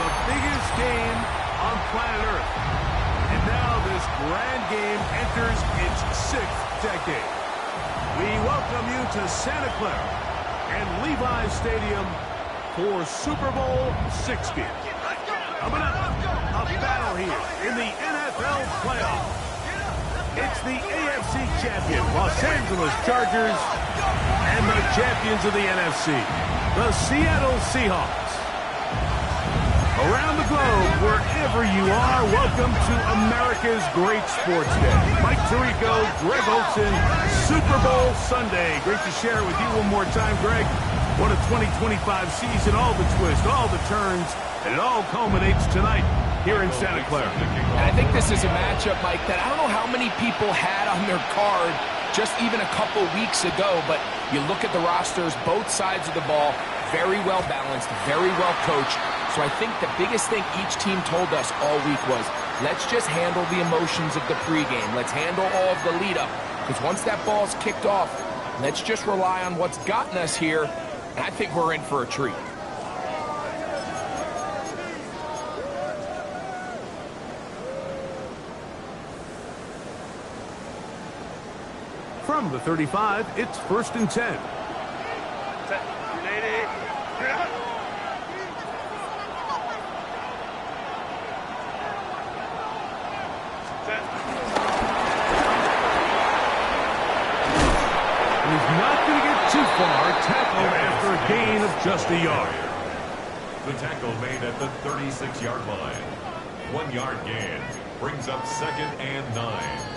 The biggest game on planet Earth. And now this grand game enters its 6th decade. We welcome you to Santa Clara and Levi's Stadium for Super Bowl 60. Coming up, a battle here in the NFL playoffs. It's the AFC champion, Los Angeles Chargers, and the champions of the NFC, the Seattle Seahawks. Around the globe, wherever you are, welcome to America's great sports day. Mike Tirico, Greg Olsen, Super Bowl Sunday. Great to share it with you one more time, Greg. What a 2025 season, all the twists, all the turns, and it all culminates tonight here in Santa Clara. And I think this is a matchup, Mike, that I don't know how many people had on their card just even a couple weeks ago, but you look at the rosters, both sides of the ball, very well balanced, very well coached. So I think the biggest thing each team told us all week was, let's just handle the emotions of the pregame. Let's handle all of the lead-up. Because once that ball's kicked off, let's just rely on what's gotten us here. And I think we're in for a treat. From the 35, it's 1st and 10. Tackle after a gain of just a yard. The tackle made at the 36-yard line. 1 yard gain brings up 2nd and 9.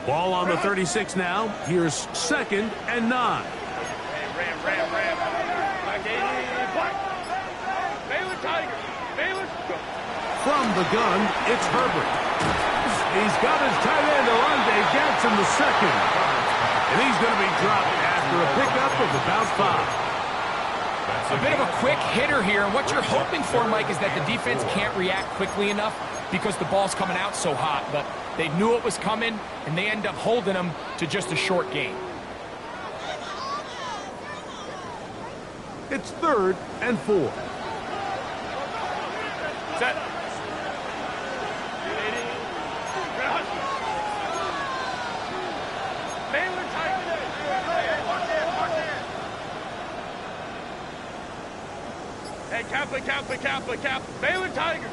Ball on the 36 now. Here's 2nd and 9. From the gun, it's Herbert. He's got his tight end, Orlando Jackson, the second. And he's going to be dropped after a pickup of about 5. A bit of a quick hitter here, and what you're hoping for, Mike, is that the defense can't react quickly enough because the ball's coming out so hot. But they knew it was coming, and they end up holding them to just a short gain. It's 3rd and 4. Set. Hey, Kappa. Baylor Tigers.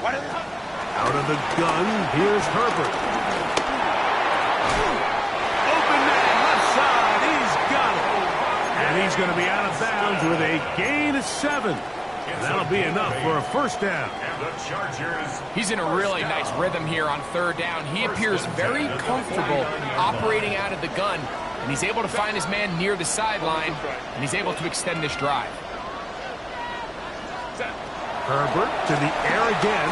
Out of the gun, here's Herbert. Open man, left side, he's got it. And he's going to be out of bounds with a gain of 7. And that'll be enough for a 1st down. And the Chargers. He's in a really nice rhythm here on 3rd down. He appears very comfortable operating out of the gun. and he's able to find his man near the sideline, and he's able to extend this drive. Herbert to the air again.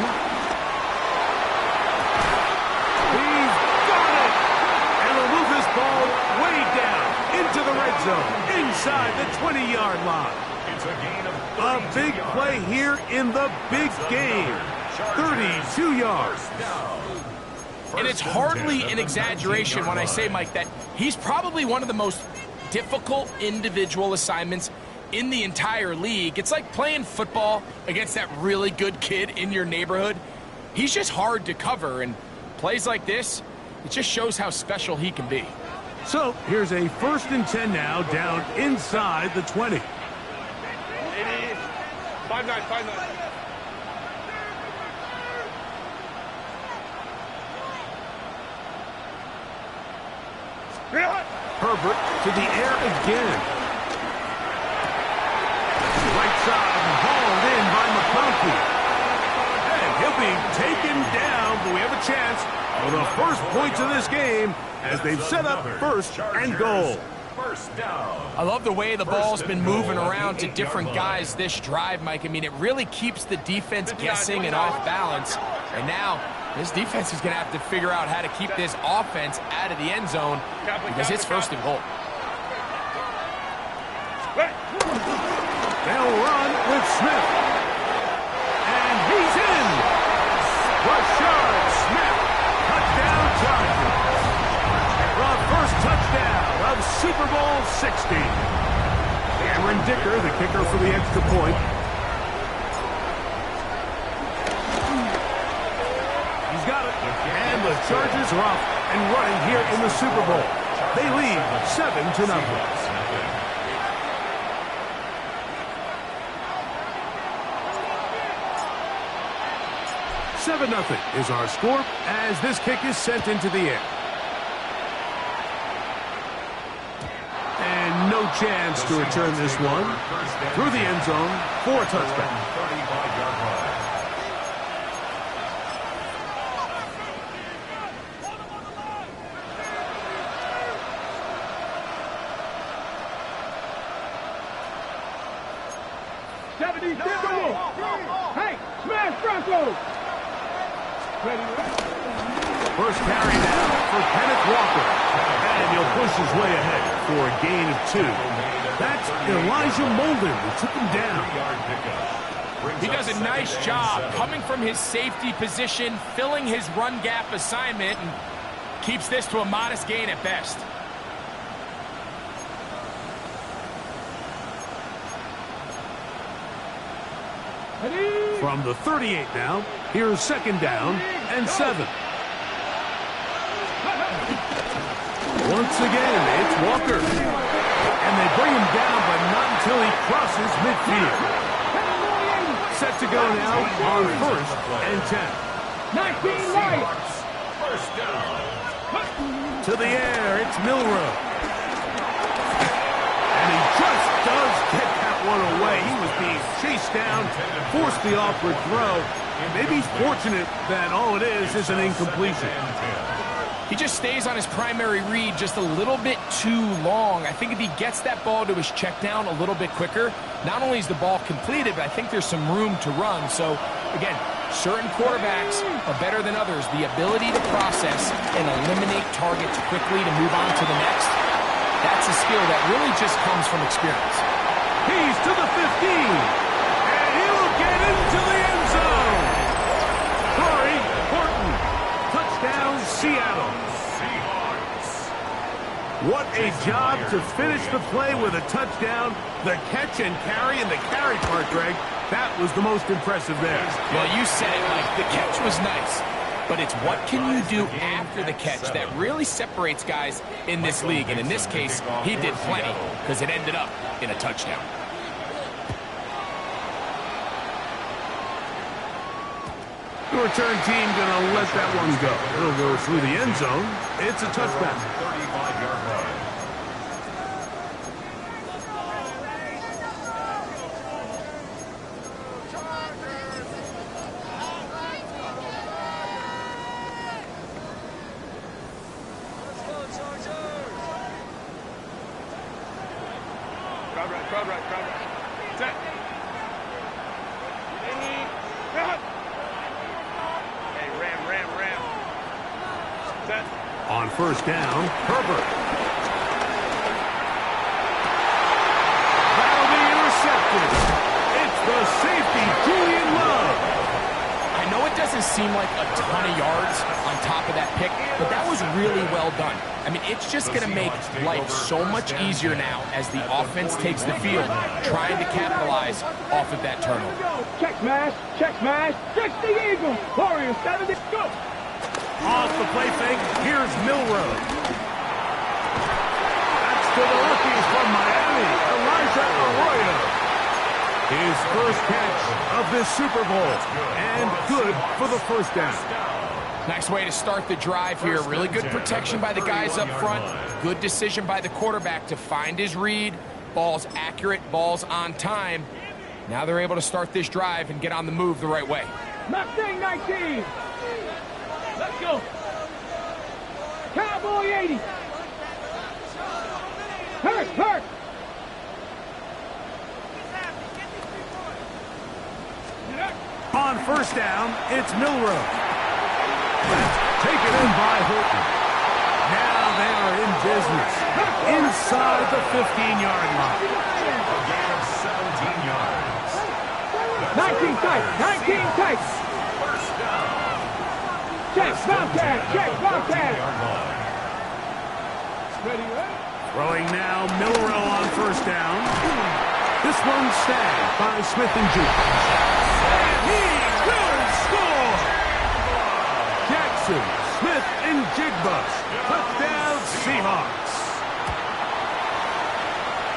He's got it! And he'll move this ball way down into the red zone, inside the 20-yard line. It's a gain of A big play here in the big game. 32 yards. And it's hardly an exaggeration when I say, Mike, that he's probably one of the most difficult individual assignments in the entire league. It's like playing football against that really good kid in your neighborhood. He's just hard to cover, and plays like this, it just shows how special he can be. So here's a 1st and 10 now, down inside the 20. 5-9, 5-9. Herbert to the air again. Right side, hauled in by McConkey. And he'll be taken down, but we have a chance for the first points of this game as they've set up 1st and goal. First down. I love the way the ball's been moving around to different guys this drive, Mike. I mean, it really keeps the defense guessing and off balance. And now, this defense is going to have to figure out how to keep this offense out of the end zone because it's 1st and goal. They'll run with Smith. And he's in. Rashard Smith. Touchdown Chargers. The first touchdown of Super Bowl 60. Cameron Dicker, the kicker for the extra point. He's got it. And the Chargers are off and running here in the Super Bowl. They lead 7-0. 7-0 is our score as this kick is sent into the air. And no chance to return this one through the end zone for a touchback. 35-yard line. Hey, smash Broncos! First carry now for Kenneth Walker. And he'll push his way ahead for a gain of 2. That's Elijah Molden who took him down. He does a nice job coming from his safety position, filling his run gap assignment, and keeps this to a modest gain at best. From the 38 now, here's 2nd down and 7. Once again, it's Walker. And they bring him down, but not until he crosses midfield. Set to go now on 1st and 10. 19 right! First down. To the air, it's Milroe. And he just does get that one away. He was being chased down, forced the awkward throw. Maybe he's fortunate that all it is an incompletion. He just stays on his primary read just a little bit too long. I think if he gets that ball to his check down a little bit quicker, not only is the ball completed, but I think there's some room to run. So, again, certain quarterbacks are better than others. The ability to process and eliminate targets quickly to move on to the next, that's a skill that really just comes from experience. He's to the 15. And he will get into the end zone. Corey Horton. Touchdown, Seattle. What a job to finish the play with a touchdown. The catch and carry, and the carry part, Greg, that was the most impressive there. Well, you said it, Mike. The catch was nice. But it's what can you do after the catch that really separates guys in this league. And in this case, he did plenty because it ended up in a touchdown. The return team going to let that one go. It'll go through the end zone. It's a touchback. 35-yard line. crowd right. Set. Hey, ram. Set. On first down, Herbert. That'll be intercepted. It's the safety, Julian Love. I know it doesn't seem like a ton of yards on top of that pick, but that was really well done. I mean, it's just going to make life so much easier now as the offense takes the field, trying to capitalize off of that turnover. Check smash. Check the Eagle. Warriors 70. Go. Off the play fake, here's Milroe. That's to the rookies from Miami, Elijah Arroyo. His first catch of this Super Bowl, and good for the first down. Nice way to start the drive here. Really good protection by the guys up front. Good decision by the quarterback to find his read. Ball's accurate, ball's on time. Now they're able to start this drive and get on the move the right way. Mustang 19. Let's go. Cowboy 80. Hurt. On first down, it's Milroe. Taken in by Horton. Now they are in business. Inside the 15-yard line. A gain of 17 yards. 19 tight. First down. Check, Bobcat. Ready? Throwing now, Milroe on first down. This one snagged by Smith and Jigba. And he will score! Jackson, Smith, and Jigba. Touchdown Seahawks.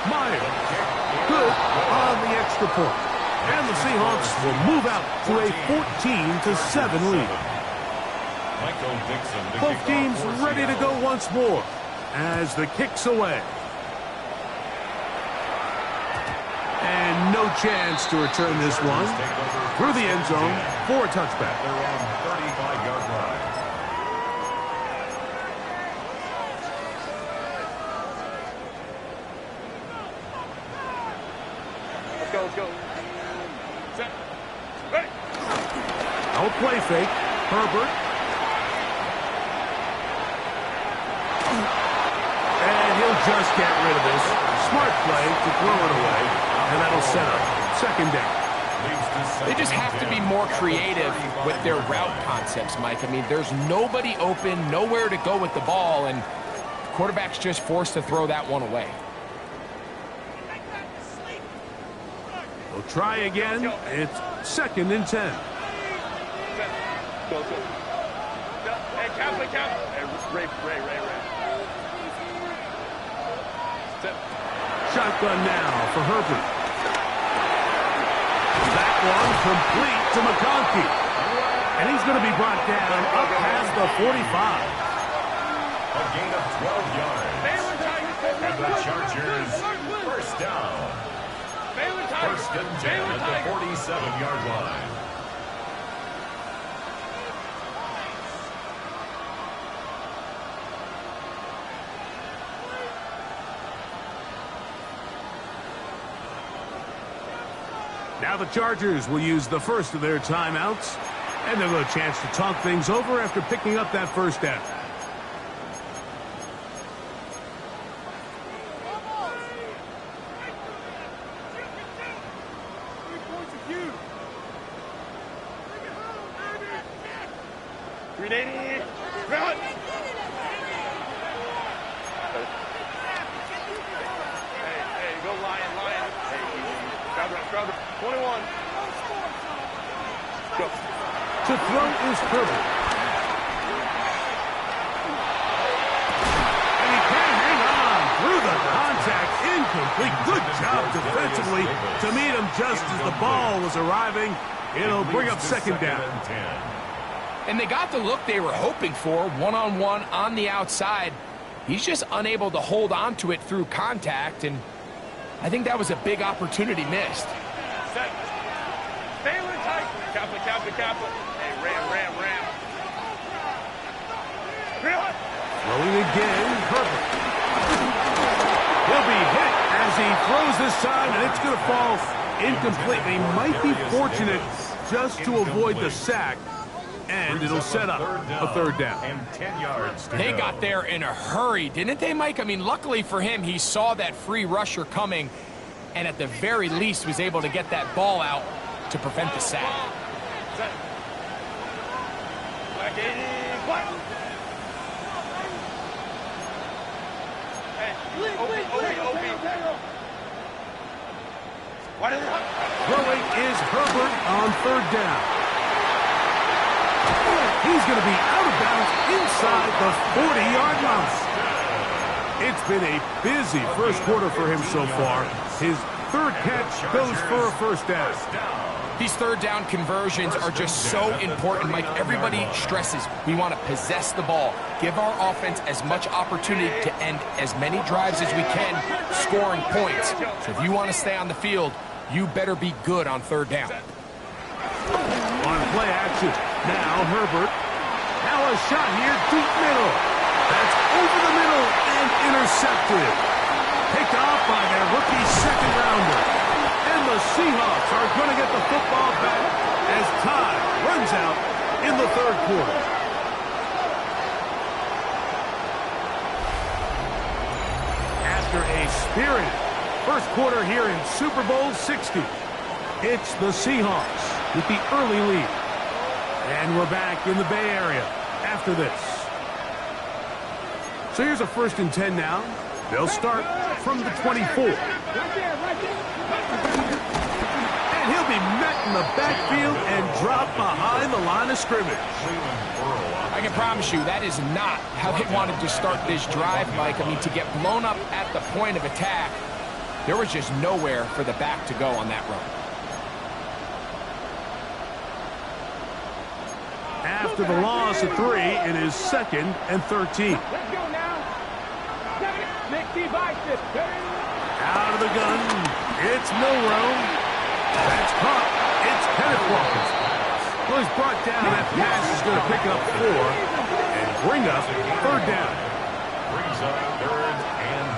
Myers, good on the extra point. And the Seahawks will move out to a 14-7 lead. Michael Dixon to Both kick teams off for ready to Seattle. go once more as the kick's away. And no chance to return this one through the end zone for a touchback. They're on 35-yard line. Let's go. Set. Ready. Out play fake. Herbert. And he'll just get rid of this. Smart play to throw it away. And that'll set up second down. They just have to be more creative with their route concepts, Mike. I mean, there's nobody open, nowhere to go with the ball, and the quarterback's just forced to throw that one away. They'll try again. It's 2nd and 10. Go. Hey, Cap. Hey, Ray. Set. Shotgun now for Herbert. That one complete to McConkey. And he's going to be brought down up past the 45. A gain of 12 yards. And the Chargers first down. First and 10 at the 47-yard line. Now the Chargers will use the first of their timeouts, and they'll have a chance to talk things over after picking up that first down. Hey, go Lion. Hey, crowd. 21. Go. To throw is Herbert. And he can't hang on through the contact. Incomplete. Good job defensively to meet him just as the ball was arriving. It'll bring up second down. And they got the look they were hoping for, one-on-one on the outside. He's just unable to hold on to it through contact, and I think that was a big opportunity missed. Set. Baylor tight. Kappa. Hey, ram. Throwing again, Herbert. He'll be hit As he throws this time, and it's going to fall incomplete. They might be fortunate just to avoid the sack, and it'll set up a third down. And 10 yards to They go. got there in a hurry, didn't they, Mike? I mean, luckily for him, he saw that free rusher coming, and at the very least was able to get that ball out to prevent the sack. Throwing is Herbert on third down. He's going to be out of bounds inside the 40-yard line. It's been a busy first quarter for him so far. His third catch goes for a first down. These third down conversions are just so important, Mike. Everybody stresses we want to possess the ball, give our offense as much opportunity to end as many drives as we can, scoring points. So if you want to stay on the field, you better be good on third down. On play action, now Herbert. Now a shot here, deep middle. That's over the middle and intercepted. Picked off by their rookie second rounder. And the Seahawks are going to get the football back as time runs out in the third quarter. After a spirited first quarter here in Super Bowl 60, it's the Seahawks with the early lead. And we're back in the Bay Area after this. So here's a 1st and 10 now. They'll start from the 24. And he'll be met in the backfield and dropped behind the line of scrimmage. I can promise you that is not how they wanted to start this drive, Mike. I mean, to get blown up at the point of attack, there was just nowhere for the back to go on that run. After the loss of 3, it is 2nd and 13. Let's go now. Out of the gun, it's Milroe. That's caught. It's Kenneth Walker. Well, he's brought down. That pass is going to pick up 4 and bring up third down. Brings up 3rd and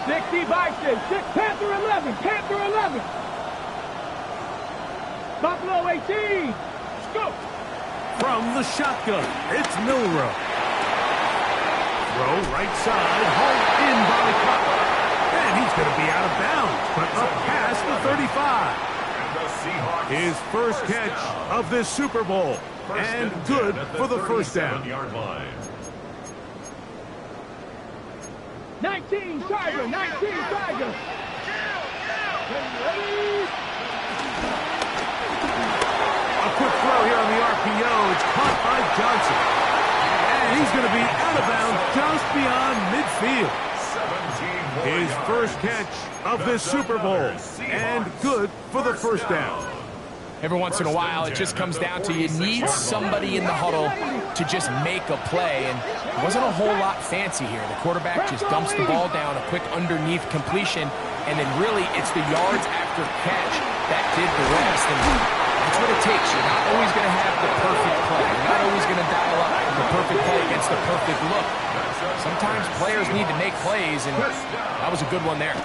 9. 60 Vikings, 6 Panther 11, Panther 11. Buffalo 18. Scoop. From the shotgun, it's Milroe. Throw right side, hauled in by Cutler. And he's going to be out of bounds, but up past the 35. And the Seahawks His first catch of this Super Bowl. And good for the first down. 37-yard line. 19 Tiger, 19 Tiger. A quick throw here on the RPO. It's caught by Johnson. And he's going to be out of bounds just beyond midfield. 17 more His yards. first catch of this Super Bowl. And good for the first down. Every once in a while, it just comes down to you need somebody in the huddle to just make a play, and it wasn't a whole lot fancy here. The quarterback just dumps the ball down, a quick underneath completion, and then really it's the yards after catch that did the rest, and that's what it takes. You're not always going to have the perfect play. You're not always going to dial up the perfect play against the perfect look. Sometimes players need to make plays, and that was a good one there.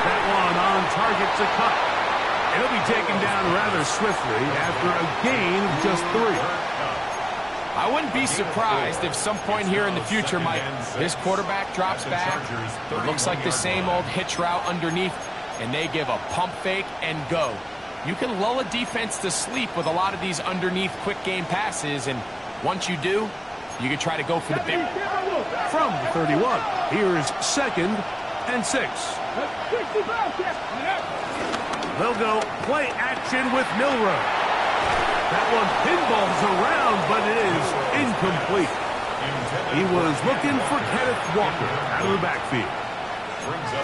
That one on target to cut. He'll be taken down rather swiftly after a gain of just 3. I wouldn't be surprised if some point here in the future, Mike, this quarterback drops back. It looks like the same old hitch route underneath, and they give a pump fake and go. You can lull a defense to sleep with a lot of these underneath quick game passes, and once you do, you can try to go for the big one. From the 31, here's 2nd and 6. They'll go play action with Milroe. That one pinballs around, but it is incomplete. He was looking for Kenneth Walker out of the backfield.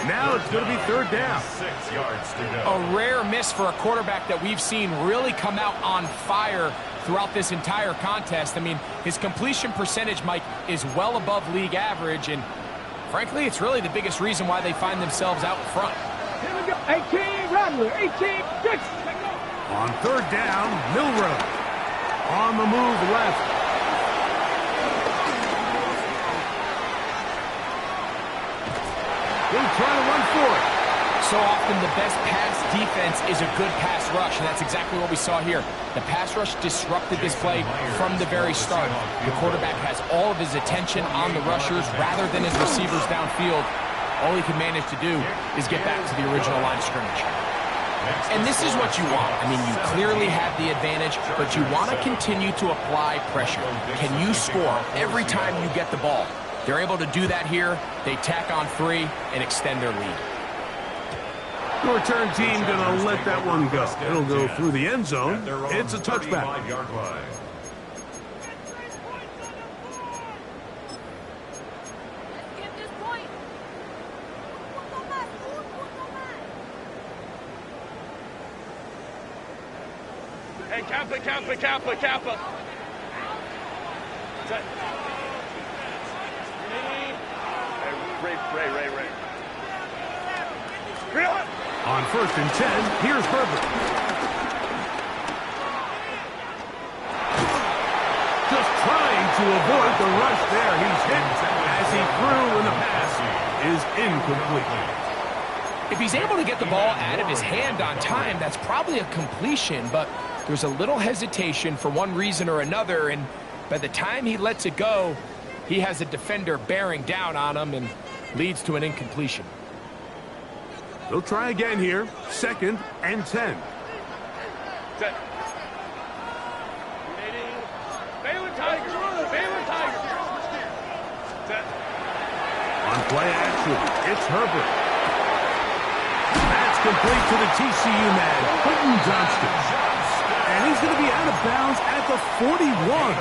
Now it's going to be third down. 6 yards to go. A rare miss for a quarterback that we've seen really come out on fire throughout this entire contest. I mean, his completion percentage, Mike, is well above league average, and frankly, it's really the biggest reason why they find themselves out in front. Here we go. 18 Rattler, 18 6. On third down, Milroe. On the move left. He'll try to run for it. So often the best pass defense is a good pass rush, and that's exactly what we saw here. The pass rush disrupted this play from the very start. The quarterback has all of his attention on the rushers rather than his receivers downfield. All he can manage to do is get back to the original line of scrimmage. And this is what you want. I mean, you clearly have the advantage, but you want to continue to apply pressure. Can you score every time you get the ball? They're able to do that here. They tack on 3 and extend their lead. The return team going to let that one go. It'll go through the end zone. It's a touchback. Hey, Kappa. Ray. On 1st and 10, here's Herbert. Just trying to avoid the rush there. He's hit as he threw, and the pass is incomplete. If he's able to get the ball out of his hand on time, that's probably a completion, but there's a little hesitation for one reason or another, and by the time he lets it go, he has a defender bearing down on him and leads to an incompletion. They'll try again here. 2nd and 10. Baylor Tigers. On play action, it's Herbert. That's complete to the TCU man, Quentin Johnston. And he's going to be out of bounds at the 41.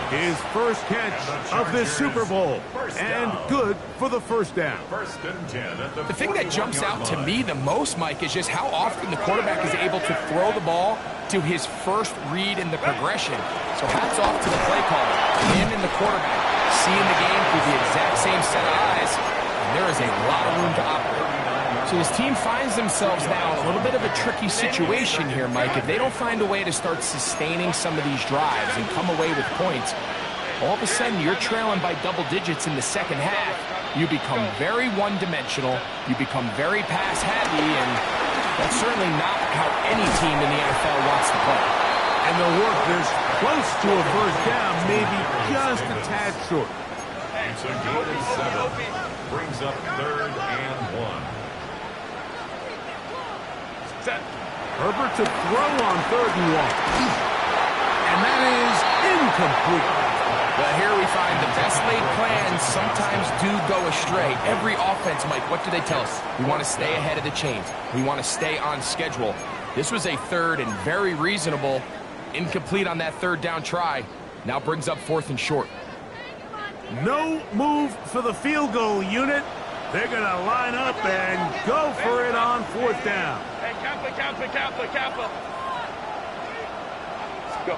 His first catch of this Super Bowl. And good for the first down. The thing that jumps out to me the most, Mike, is just how often the quarterback is able to throw the ball to his first read in the progression. So hats off to the play caller, him and the quarterback, seeing the game through the exact same set of eyes, and there is a lot of room to operate. So his team finds themselves now in a little bit of a tricky situation here, Mike. If they don't find a way to start sustaining some of these drives and come away with points, all of a sudden you're trailing by double digits in the second half. You become very one-dimensional, you become very pass-heavy, and that's certainly not how any team in the NFL wants to play. And they'll work this close to a first down, maybe just a tad short. It's a gain of 7. Brings up 3rd and 1. Herbert to throw on 3rd and 1. And that is incomplete. Well, here we find the best laid plans sometimes do go astray. Every offense, Mike, what do they tell us? We want to stay ahead of the chains. We want to stay on schedule. This was a 3rd and very reasonable. Incomplete on that 3rd down try. Now brings up 4th and short. No move for the field goal unit. They're going to line up and go for it on 4th down. Hey, Kappa. Let's go.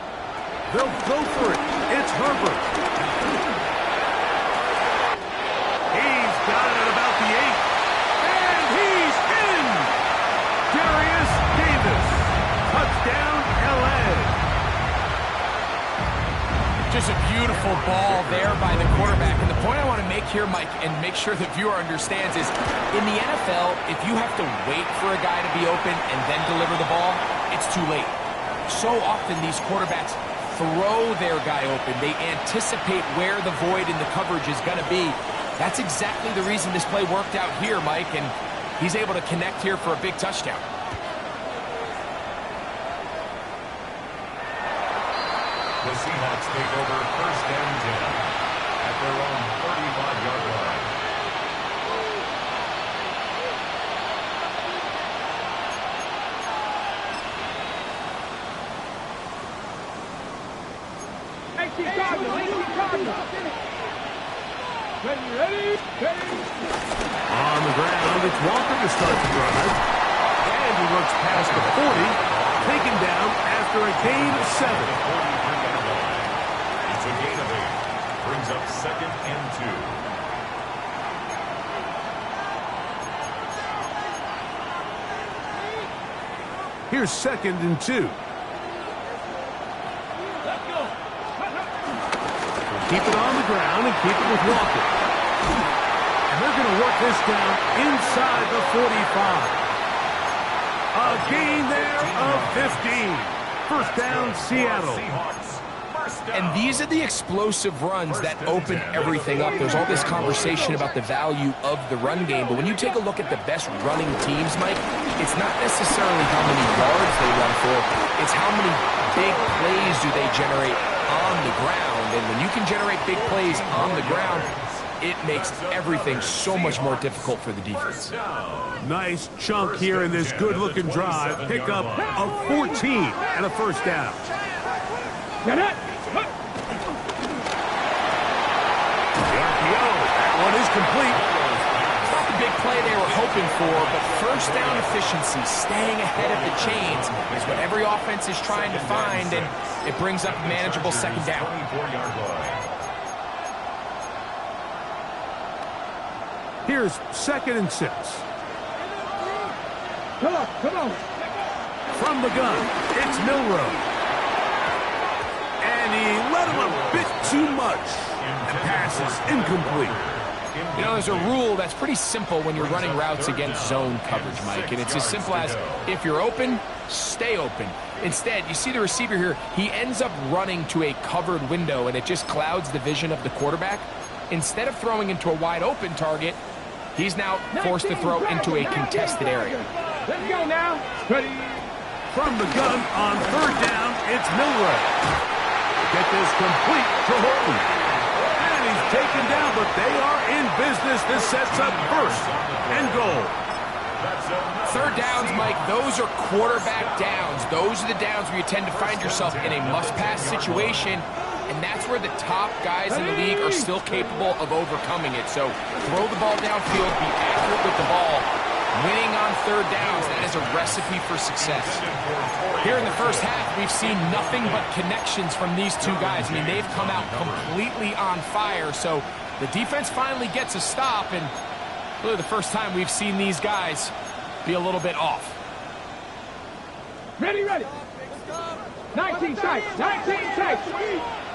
They'll go for it. It's Herbert. He's got it at about the 8. And he's in! Darius Davis. Touchdown, L.A. Just a beautiful ball there by the quarterback. And the point I want to make here, Mike, and make sure the viewer understands is, in the NFL, if you have to wait for a guy to be open and then deliver the ball, it's too late. So often these quarterbacks throw their guy open. They anticipate where the void in the coverage is going to be. That's exactly the reason this play worked out here, Mike, and he's able to connect here for a big touchdown. The Seahawks take over 1st and 10 at their own 35-yard line. Ready? On the ground, it's Walker to start the drive. And he looks past the 40, taken down after a gain of 7. It's a gain of 8. Brings up 2nd and 2. Here's 2nd and 2. Keep it on the ground and keep it with Walker. And they're going to to work this down inside the 45. A gain there of 15. First down, Seattle. And these are the explosive runs that open everything up. There's all this conversation about the value of the run game, but when you take a look at the best running teams, Mike, it's not necessarily how many yards they run for, it's how many big plays do they generate on the ground. And when you can generate big plays on the ground, it makes everything so much more difficult for the defense. Nice chunk here in this good-looking drive. Pick up of 14 and a first down. Get it. That one is complete. It's not the big play they were hoping for, but first down efficiency, staying ahead of the chains, is what every offense is trying to find, and it brings up a manageable second down. Here's 2nd and 6. Come on, come on. From the gun, it's Milroe. And he let him a bit too much. The pass is incomplete. You know, there's a rule that's pretty simple when you're running routes against zone coverage, Mike, and it's as simple as if you're open, stay open. Instead, you see the receiver here, he ends up running to a covered window, and it just clouds the vision of the quarterback. Instead of throwing into a wide open target, he's now forced to throw into a contested area. Let's go now. Ready. From the gun on 3rd down, it's Milroe. Get this complete to Horton. And he's taken down, but they are in business. This sets up 1st and goal. 3rd downs, Mike, those are quarterback downs. Those are the downs where you tend to find yourself in a must-pass situation, and that's where the top guys in the league are still capable of overcoming it. So throw the ball downfield, be accurate with the ball. Winning on 3rd downs, that is a recipe for success. Here in the first half, we've seen nothing but connections from these two guys. I mean, they've come out completely on fire, so the defense finally gets a stop, and really the first time we've seen these guys be a little bit off. Ready, ready. 19 seconds. 19 seconds.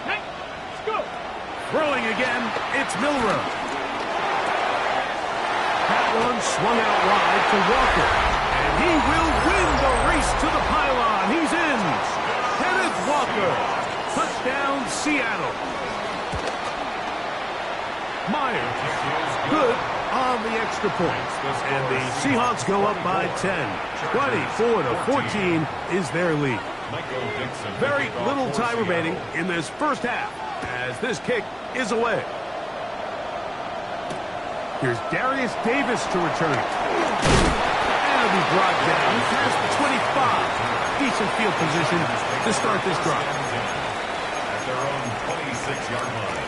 Let's go. Throwing again, it's Milroe. That one swung out wide to Walker. And he will win the race to the pylon. He's in. Kenneth Walker. Touchdown, Seattle. Myers. Good on the extra point. And the Seahawks go up by 10. 24-14 is their lead. Very little time remaining in this first half as this kick is away. Here's Darius Davis to return it. And it'll be brought down past the 25. Decent field position to start this drive. At their own 26-yard line.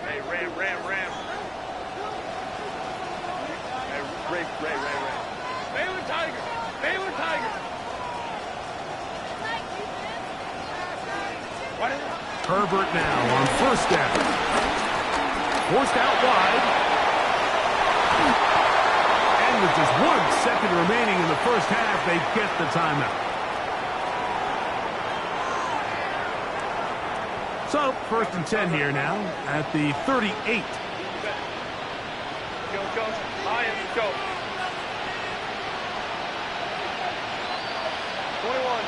Hey, Ram. Hey, Ray. Baylor Tiger. Herbert now on 1st down. Forced out wide. And with just 1 second remaining in the first half, they get the timeout. So, 1st and 10 here now at the 38. Go, Coach. Lions, go. 21.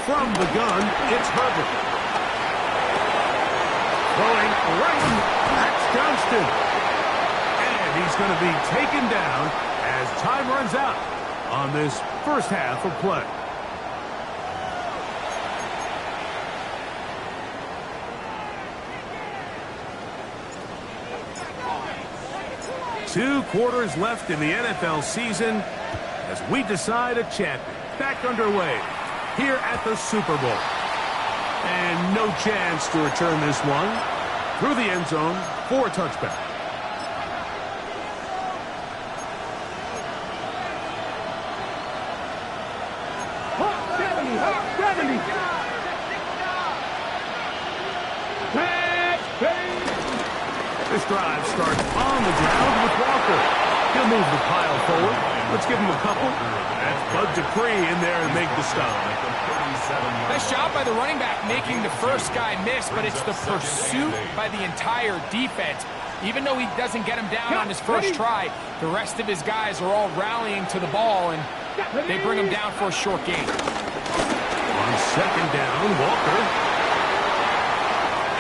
From the gun, it's Herbert. Throwing right, that's Johnston. And he's going to be taken down as time runs out on this first half of play. Two quarters left in the NFL season as we decide a champion. Back underway here at the Super Bowl. And no chance to return this one through the end zone for a touchback. Hot 70. This drive starts on the ground with Walker. He'll move the pile forward. Let's give him a couple. That's Bud Dupree in there and make the stop. Nice job by the running back making the first guy miss, but it's the pursuit by the entire defense. Even though he doesn't get him down on his first try, the rest of his guys are all rallying to the ball, and they bring him down for a short gain. On second down, Walker.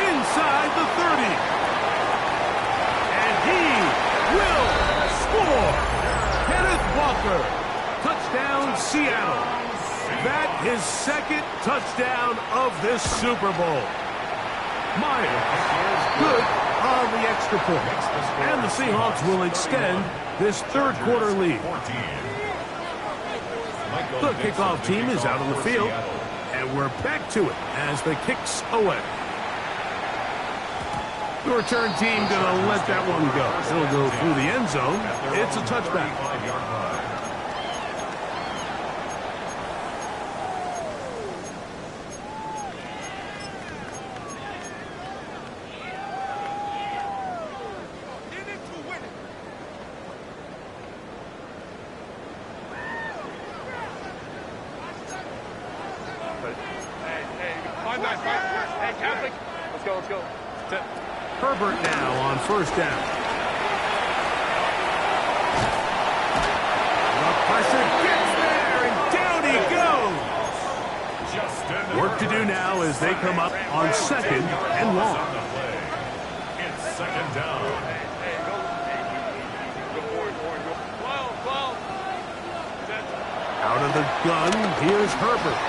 Inside the 30. And he will score. Kenneth Walker. Touchdown, Seattle. That his second touchdown of this Super Bowl. Myers, good on the extra point. And the Seahawks will extend this third quarter lead. The kickoff team is out on the field, and we're back to it as the kicks away. The return team going to let that one go. It'll go through the end zone. It's a touchback. Hey, Catholic. Let's go. Herbert now on first down. The pressure gets there, and down he goes. Work to do now as they come up on second and long. It's second down. Hey, go forward. Well. Out of the gun, here's Herbert.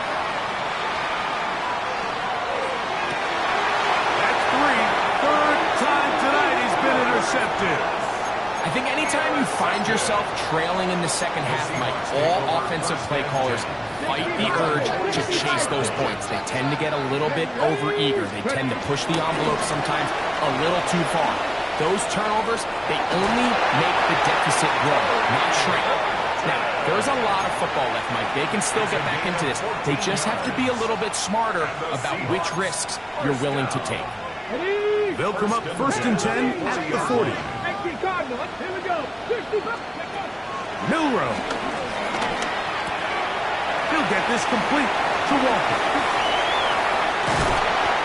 Intercepted. I think anytime you find yourself trailing in the second half, Mike, all offensive play callers fight the urge to chase those points. They tend to get a little bit overeager. They tend to push the envelope sometimes a little too far. Those turnovers, they only make the deficit grow, not shrink. Now, there's a lot of football left, Mike. They can still get back into this. They just have to be a little bit smarter about which risks you're willing to take. They'll come up first and 10 at the 40. Here we go. Milrow. He'll get this complete to Walker.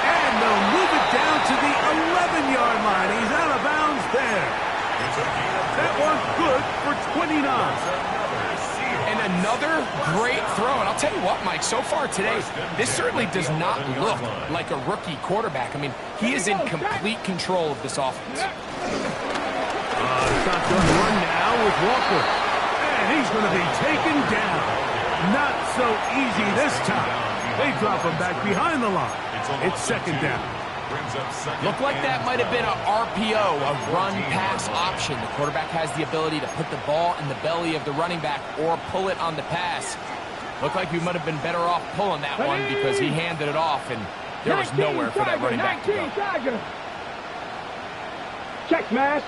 And they'll move it down to the 11-yard line. He's out of bounds there. That one's good for 29. And another great throw. And I'll tell you what, Mike, so far today, this certainly does not look like a rookie quarterback. I mean, he is in complete control of this offense. Shotgun run now with Walker. And he's going to be taken down. Not so easy this time. They drop him back behind the line. It's second down. Looked like that might have been an RPO, a run-pass option. The quarterback has the ability to put the ball in the belly of the running back or pull it on the pass. Looked like we might have been better off pulling that one because he handed it off, and there was nowhere for that running back to go. Check smash.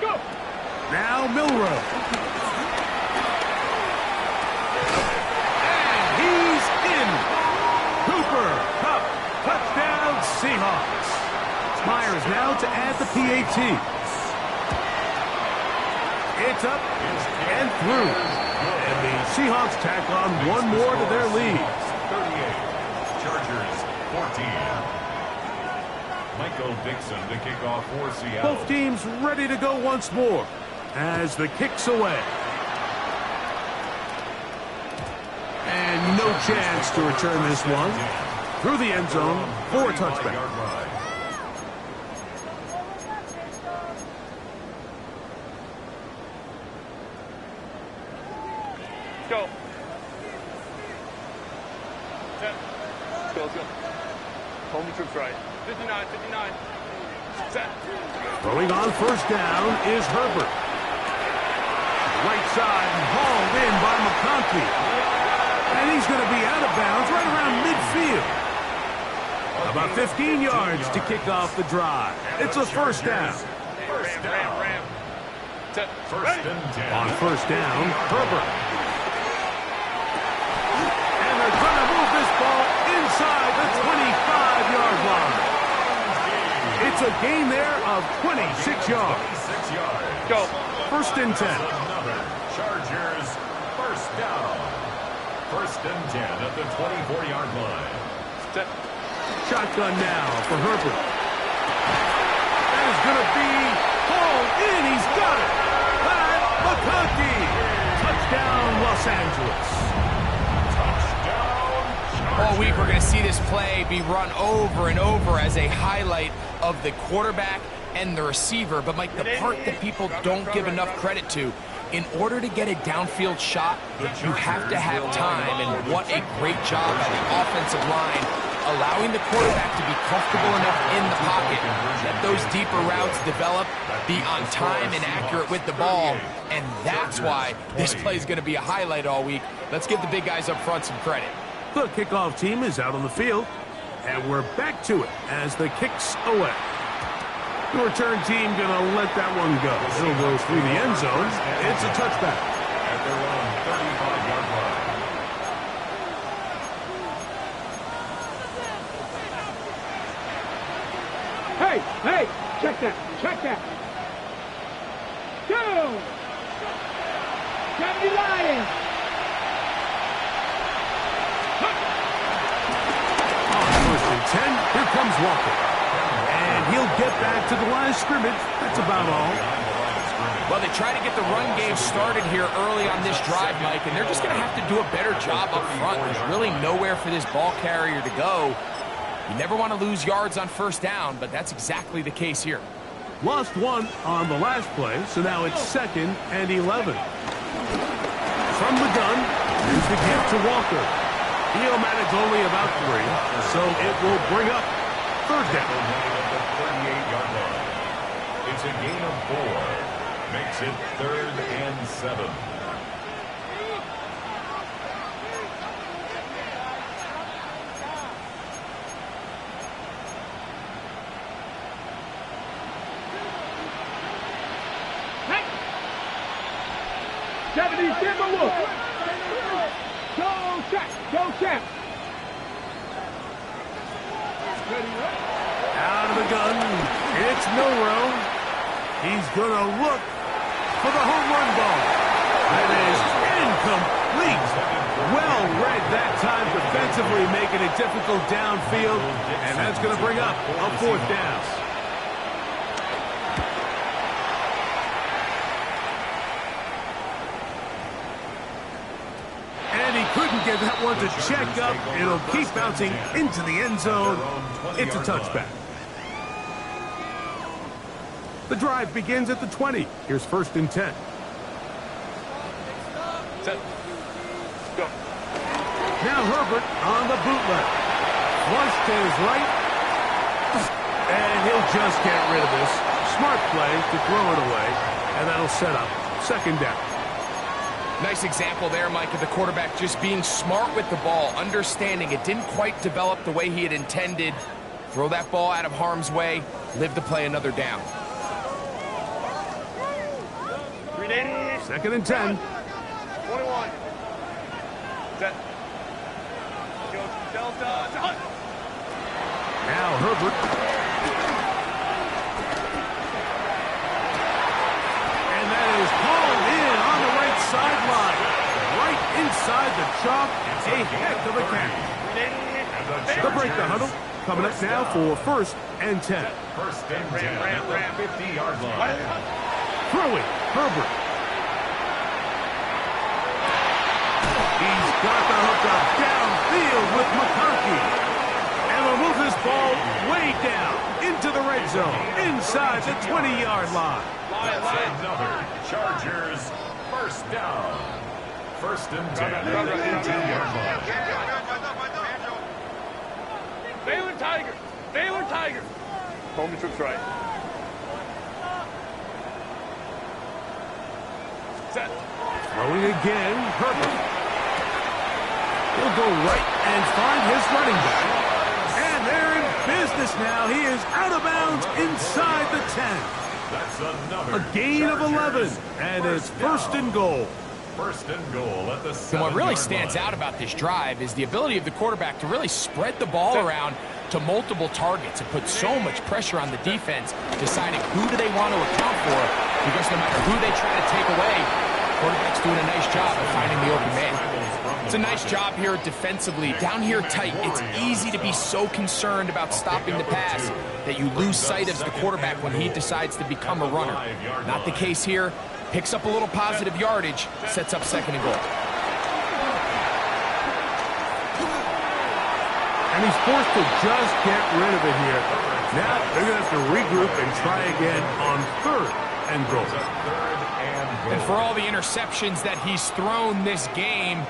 Go. Now Milrow. Cup, touchdown Seahawks. Myers now to add the PAT. It's up and through. And the Seahawks tack on one more to their lead. 38. Chargers 14. Michael Dixon to kick off for Seattle. Both teams ready to go once more as the kick's away. And no chance to return this one. Through the end zone for a touchback. Go. Set. Let's go. Home trips right. 59. Set. Throwing on first down is Herbert. Right side and hauled in by McConkey. And he's going to be out of bounds right around midfield. About 15 yards to kick off the drive. It's a first down. Ram. Set. First and 10. On first down, Herbert. And they're going to move this ball inside the 25-yard line. It's a gain there of 26 yards. 26 yards. Go. First and 10. Another Chargers first down. First and 10 at the 24-yard line. Set. Shotgun now for Herbert. That is going to be hauled in. He's got it. Pat McConkey. Touchdown, Los Angeles. Touchdown, Chargers. All week we're going to see this play be run over and over as a highlight of the quarterback and the receiver. But, Mike, the part that people don't give enough credit to, in order to get a downfield shot, you have to have time. And what a great job by the offensive line, allowing the quarterback to be comfortable enough in the pocket, let those deeper routes develop, be on time and accurate with the ball. And that's why this play is going to be a highlight all week. Let's give the big guys up front some credit. The kickoff team is out on the field, and we're back to it as the kick's away. The return team going to let that one go. It'll go through the end zone. It's a touchback. At their own 35-yard line. Hey, hey, check that, check that. Go! 70 Lions. On first and 10, here comes Walker. And he'll get back to the line of scrimmage. That's about all. Well, they try to get the run game started here early on this drive, Mike, and they're just going to have to do a better job up front. There's really nowhere for this ball carrier to go. You never want to lose yards on first down, but that's exactly the case here. Lost one on the last play, so now it's 2nd and 11. From the gun, here's the give to Walker. He'll manage only about 3, so it will bring up 3rd down. At the 38-yard line. It's a gain of 4. Makes it 3rd and 7. Hey! 70 Timberwolves. Go, Shaq, go, Shaq. Out of the gun, it's Milroe. He's going to look for the home run ball. That is incomplete. Well read that time defensively, making it difficult downfield, and that's going to bring up a 4th down. And he couldn't get that one to check up. It'll keep bouncing into the end zone. It's a touchback. The drive begins at the 20. Here's 1st and 10. Set. Go. Now Herbert on the bootleg. Flush to his right. And he'll just get rid of this. Smart play to throw it away. And that'll set up 2nd down. Nice example there, Mike, of the quarterback just being smart with the ball, understanding it didn't quite develop the way he had intended. Throw that ball out of harm's way, live to play another down. 2nd and 10. 21. Set. Go Delta. Hunt. Now Herbert. And that is called in on the right sideline. Right inside the chalk. A heck of a catch. The break the huddle. Coming up now for 1st and 10. 1st and 10 at the 50-yard line. Throwing Herbert. He's got the hook up downfield with McConkey. And will move this ball way down into the red zone, inside the 20-yard line. That's another Chargers first down. 1st and 10 at the 18-yard line. Baylor Tigers. Baylor Tigers. Coleman trips right. Set. Throwing again, Herbert. He'll go right and find his running back. And they're in business now. He is out of bounds inside the 10. That's another A gain of 11. And it's 1st and goal. 1st and goal at the 7-yard line. And what really stands out about this drive is the ability of the quarterback to really spread the ball around, to multiple targets and put so much pressure on the defense, deciding who do they want to account for, because no matter who they try to take away, quarterback's doing a nice job of finding the open man. It's a nice job here defensively. Down here tight, it's easy to be so concerned about stopping the pass that you lose sight of the quarterback when he decides to become a runner. Not the case here. Picks up a little positive yardage, sets up 2nd and goal. And he's forced to just get rid of it here. Now they're going to have to regroup and try again on 3rd and goal. And for all the interceptions that he's thrown this game,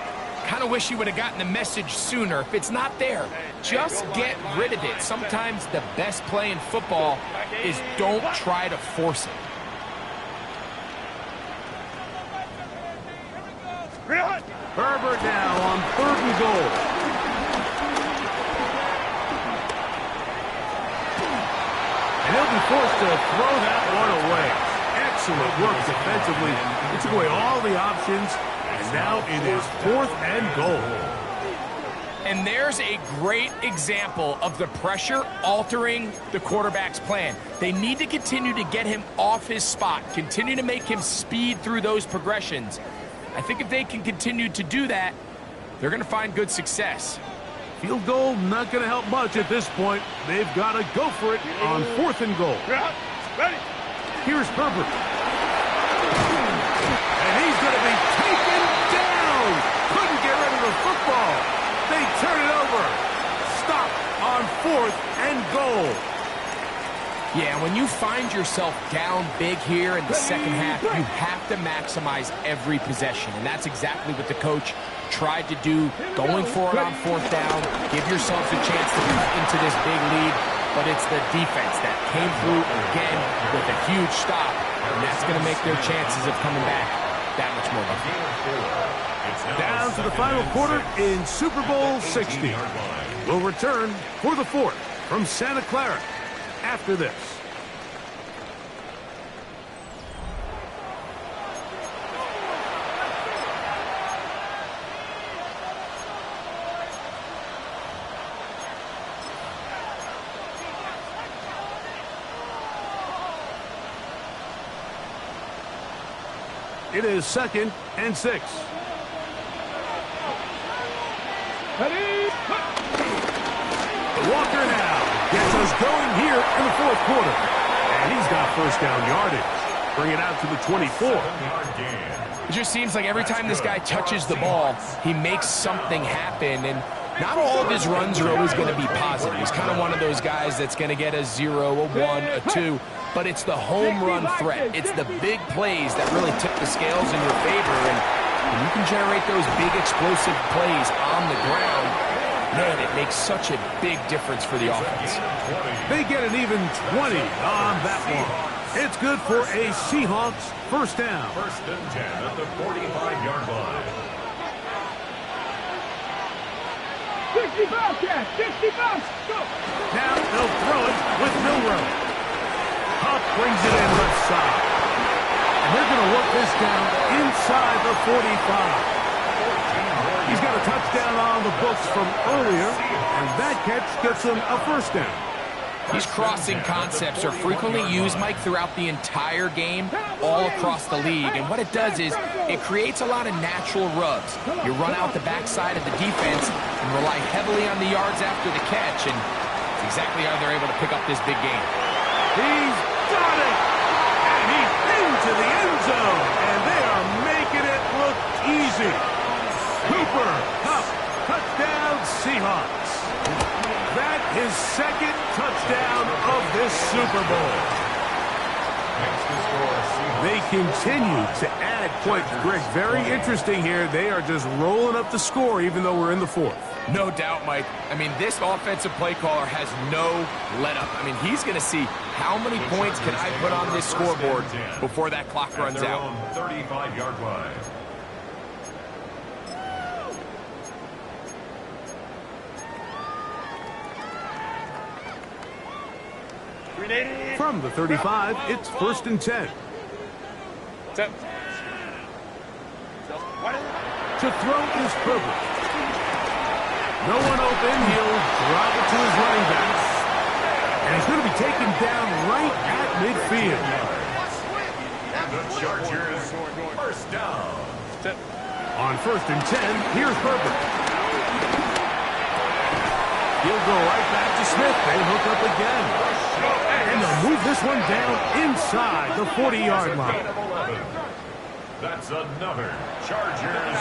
kind of wish he would have gotten the message sooner. If it's not there, just get rid of it. Sometimes the best play in football is don't try to force it. Herbert now on 3rd and goal. And he'll be forced to throw that one away. Excellent work defensively. He took away all the options, and now it is 4th and goal. And there's a great example of the pressure altering the quarterback's plan. They need to continue to get him off his spot, continue to make him speed through those progressions. I think if they can continue to do that, they're going to find good success. Field goal not going to help much at this point. They've got to go for it on 4th and goal. Ready. Here's Herbert. And he's going to be taken down. Couldn't get rid of the football. They turn it over. Stop on 4th and goal. Yeah, when you find yourself down big here in the second half, you have to maximize every possession. And that's exactly what the coach tried to do, going for it on 4th down. Give yourselves a chance to cut into this big lead. But it's the defense that came through again with a huge stop. And that's going to make their chances of coming back that much more difficult. Down to the final quarter in Super Bowl 60. We'll return for the 4th from Santa Clara after this. It is 2nd and 6. Ready? Walker now gets us going here in the 4th quarter. And he's got 1st down yardage. Bring it out to the 24. It just seems like every time this guy touches the ball, he makes something happen. And not all of his runs are always going to be positive. He's kind of one of those guys that's going to get a 0, a 1, a 2. But it's the home run threat. It's the big plays that really tip the scales in your favor. And when you can generate those big explosive plays on the ground, man, it makes such a big difference for the offense. They get an even 20 on that one. It's good for a Seahawks 1st down. 1st and 10 at the 45-yard line. 65, Cat. 65. Go. Now they'll throw it with Milroe. Huff brings it in left side. And they're going to work this down inside the 45. He's got a touchdown on the books from earlier, and that catch gets him a 1st down. These crossing concepts are frequently used, Mike, throughout the entire game, all across the league. And what it does is it creates a lot of natural rubs. You run out the backside of the defense and rely heavily on the yards after the catch, and it's exactly how they're able to pick up this big game. He's got it! And he's into the end zone, and they are making it look easy. Cooper Kupp, touchdown Seahawks. That is 2nd touchdown of this Super Bowl. They continue to add points. Greg, very interesting here. They are just rolling up the score even though we're in the 4th. No doubt, Mike. I mean, this offensive play caller has no let-up. I mean, he's going to see how many points can I put on this scoreboard before that clock runs out. 35-yard line. From the 35, it's 1st and 10. To throw is Herbert. No one open. He'll drop it to his running back. And he's going to be taken down right at midfield. And the Chargers first down. On 1st and 10, here's Herbert. He'll go right back to Smith. They hook up again. And they'll move this one down inside the 40-yard line. That's another Chargers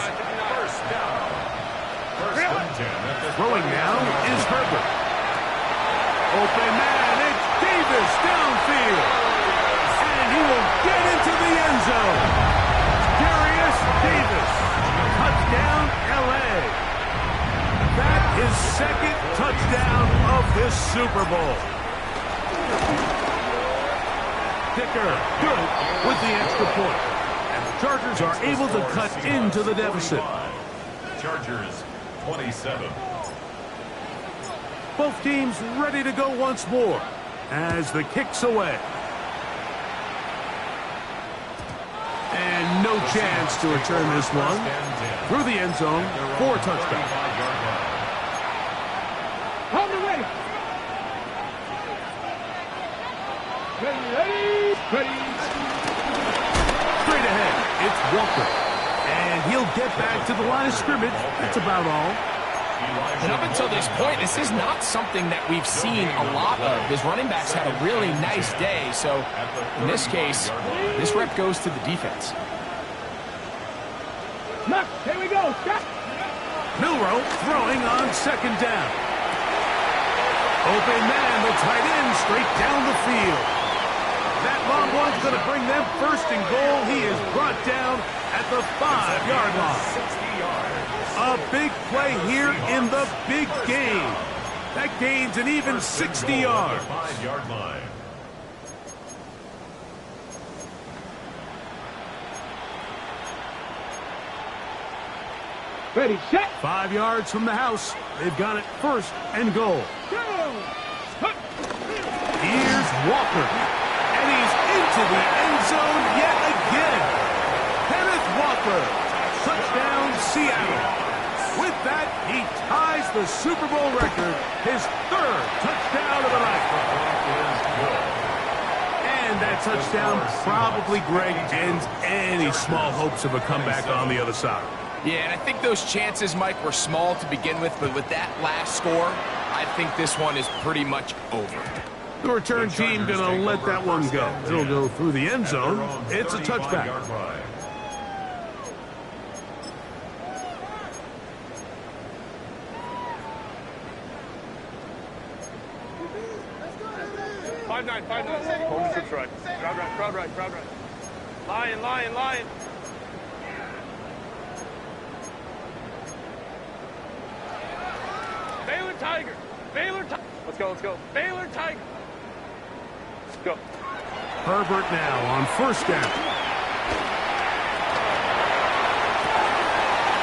first down. 1st and 10. Throwing now is Herbert. Open man, it's Davis downfield. And he will get into the end zone. Darius Davis. Touchdown, L.A. That is 2nd touchdown of this Super Bowl. Dicker, good with the extra point. And the Chargers are able to cut into the deficit. Chargers 27. Both teams ready to go once more as the kick's away. And no chance to return this one. Through the end zone for a touchdown. On the way. Ready. Straight ahead, it's Walker. And he'll get back to the line of scrimmage. That's about all. And up until this point, this is not something that we've seen a lot of. His running backs had a really nice day. So in this case, this rep goes to the defense. Look, here we go. Stop. Milroe throwing on 2nd down. Open man, the tight end, straight down the field. That long one's going to bring them 1st and goal. He is brought down at the 5-yard line. 60 yards. A big play here in the big game. That gains an even 60 yards. 5-yard line. Ready, set. 5 yards from the house. They've got it 1st and goal. Go. Here's Walker. And he's into the end zone yet again. Kenneth Walker. Touchdown, Seattle. With that, he ties the Super Bowl record, his 3rd touchdown of the night. And that touchdown probably, Greg, ends any small hopes of a comeback on the other side. Yeah, and I think those chances, Mike, were small to begin with, but with that last score, I think this one is pretty much over. The return team going to let that one go. It'll go through the end zone. It's a touchback. 5-9. Home trips right. Crowd right. Lion. Baylor Tiger. Let's go. Baylor Tiger. Let's go. Herbert now on 1st down.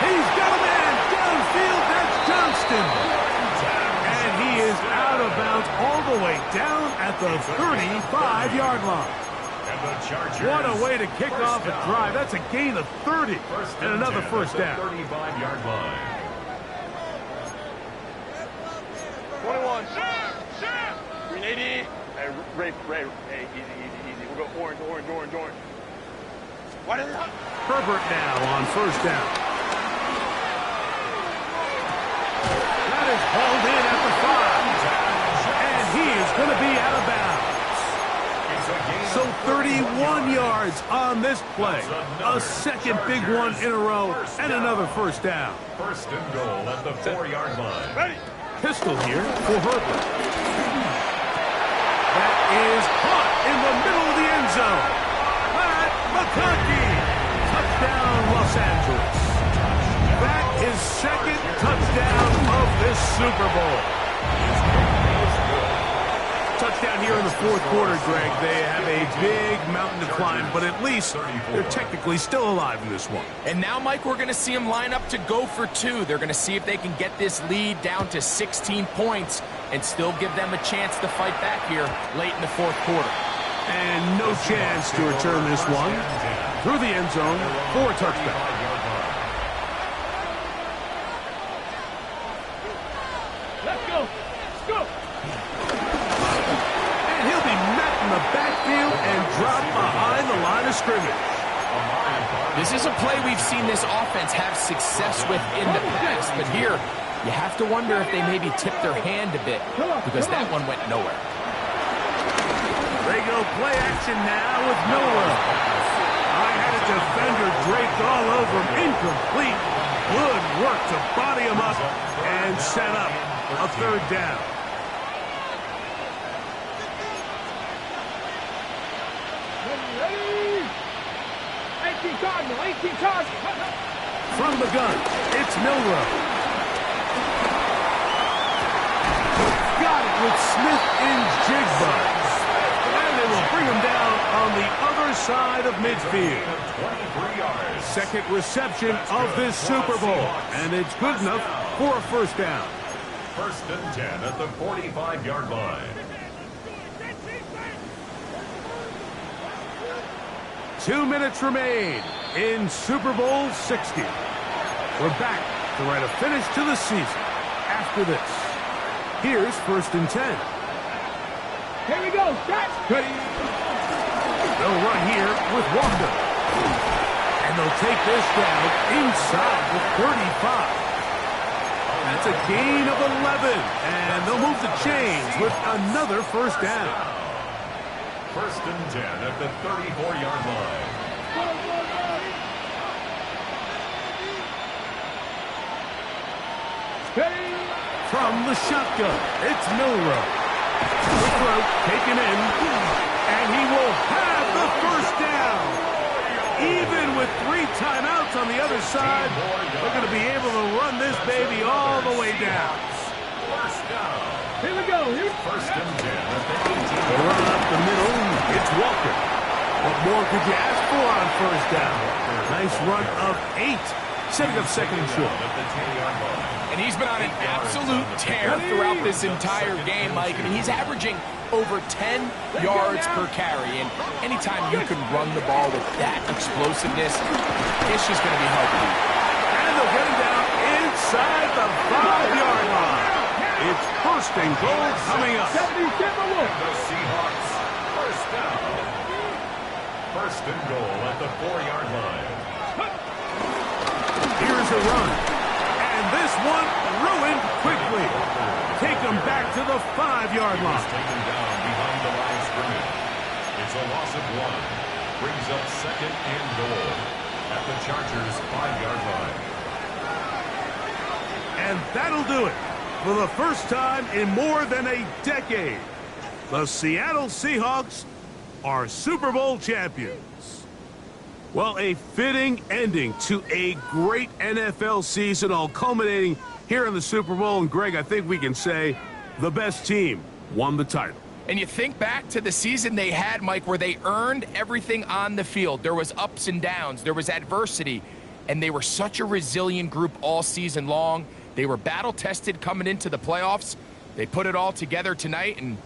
He's got a man downfield. That's Johnston. And he is out of bounds all the way down at the 35-yard line. What a way to kick off a drive. That's a gain of 30 and another 1st down. 35-yard line. 21. 380. Hey, Ray. Hey, easy. We'll go orange. What is that? Herbert now on 1st down. That is hauled in at the 5. And he is going to be out of bounds. So 31 yards on this play. A 2nd big one in a row and another 1st down. 1st and goal at the 4-yard line. Ready. Pistol here for Herbert. That is caught in the middle of the end zone. Pat McConkey. Touchdown, Los Angeles. That is 2nd touchdown of this Super Bowl. Touchdown here in the 4th quarter, Greg. They have a big mountain to climb, but at least they're technically still alive in this one. And now, Mike, we're going to see them line up to go for 2. They're going to see if they can get this lead down to 16 points and still give them a chance to fight back here late in the 4th quarter. And no chance to return this one through the end zone for a touchback. of scrimmage. This is a play we've seen this offense have success with in the past, but here you have to wonder if they maybe tipped their hand a bit because that one went nowhere. They go play action now with Miller. I had a defender draped all over him. Incomplete. Good work to body him up and set up a third down. Ready? 18 Cardinal, 18 Cardinal. From the gun, it's Milroe. Got it with Smith in Jigba. And they will bring him down on the other side of midfield. 23 yards. Second reception of this Super Bowl, and it's good enough for a first down. First and 10 at the 45-yard line. 2 minutes remain in Super Bowl 60. We're back to write a finish to the season after this. Here's first and 10. Here we go. Start. Ready. They'll run here with Walker. And they'll take this down inside the 35. That's a gain of 11. And they'll move the chains with another first down. First and 10 at the 34-yard line. From the shotgun, it's Milroe. Quick throw, taken in, and he will have the first down. Even with 3 timeouts on the other side, they're going to be able to run this baby all the way down. First down. Here we go. First and 10 at the 18. They run up the middle. It's Walker. What more could you ask for on first down? Nice run of 8. Setting up second and short. At the 10-yard line. And he's been on an absolute tear throughout this entire game, Mike. I mean, he's averaging over 10 yards per carry. And anytime you can run the ball with that explosiveness, it's just going to be hard to beat. And they'll get him down inside the 5-yard line. It's first and goal coming up. The Seahawks first down. First and goal at the 4-yard line. Here's a run. And this one ruined quickly. Take them back to the 5-yard line. Taken down behind the line of scrimmage. It's a loss of 1. Brings up second and goal at the Chargers' 5-yard line. And that'll do it. For the first time in more than a decade, the Seattle Seahawks are Super Bowl champions. Well, a fitting ending to a great NFL season, all culminating here in the Super Bowl. And, Greg, I think we can say the best team won the title. And you think back to the season they had, Mike, where they earned everything on the field. There was ups and downs. There was adversity. And they were such a resilient group all season long. They were battle-tested coming into the playoffs. They put it all together tonight, and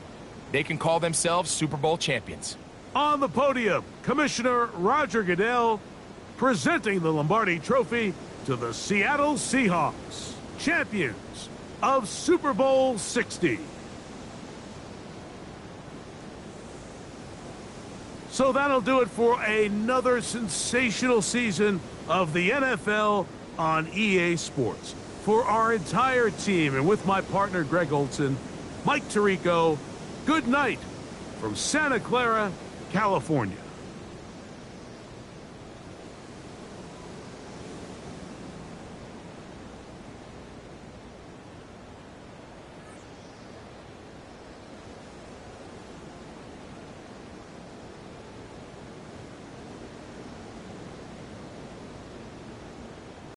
they can call themselves Super Bowl champions. On the podium, Commissioner Roger Goodell presenting the Lombardi Trophy to the Seattle Seahawks, champions of Super Bowl 60. So that'll do it for another sensational season of the NFL on EA Sports. For our entire team and with my partner Greg Olson, Mike Tirico, good night from Santa Clara, California.